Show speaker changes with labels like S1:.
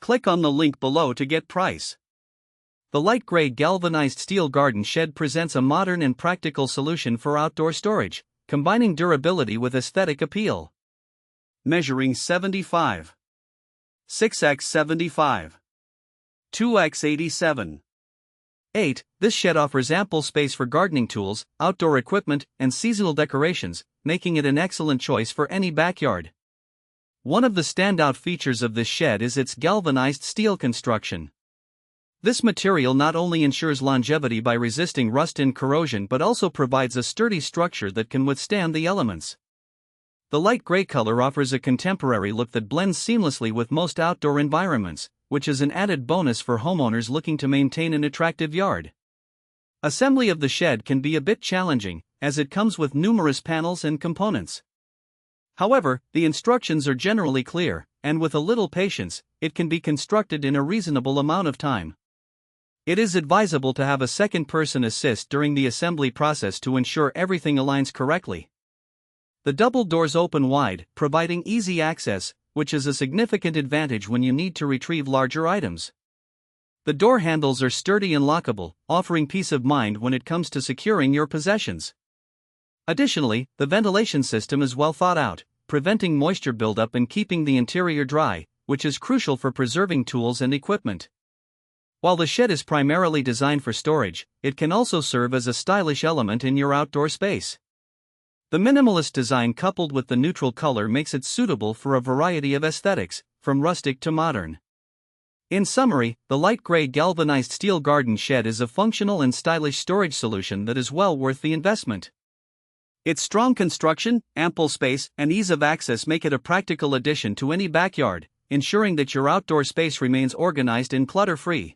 S1: Click on the link below to get price. The light gray galvanized steel garden shed presents a modern and practical solution for outdoor storage, combining durability with aesthetic appeal. Measuring 75. 6x75. 2x87.8, this shed offers ample space for gardening tools, outdoor equipment, and seasonal decorations, making it an excellent choice for any backyard. One of the standout features of this shed is its galvanized steel construction. This material not only ensures longevity by resisting rust and corrosion but also provides a sturdy structure that can withstand the elements. The light gray color offers a contemporary look that blends seamlessly with most outdoor environments, which is an added bonus for homeowners looking to maintain an attractive yard. Assembly of the shed can be a bit challenging, as it comes with numerous panels and components. However, the instructions are generally clear, and with a little patience, it can be constructed in a reasonable amount of time. It is advisable to have a second person assist during the assembly process to ensure everything aligns correctly. The double doors open wide, providing easy access, which is a significant advantage when you need to retrieve larger items. The door handles are sturdy and lockable, offering peace of mind when it comes to securing your possessions. Additionally, the ventilation system is well thought out, preventing moisture buildup and keeping the interior dry, which is crucial for preserving tools and equipment. While the shed is primarily designed for storage, it can also serve as a stylish element in your outdoor space. The minimalist design coupled with the neutral color makes it suitable for a variety of aesthetics, from rustic to modern. In summary, the light gray galvanized steel garden shed is a functional and stylish storage solution that is well worth the investment. Its strong construction, ample space, and ease of access make it a practical addition to any backyard, ensuring that your outdoor space remains organized and clutter-free.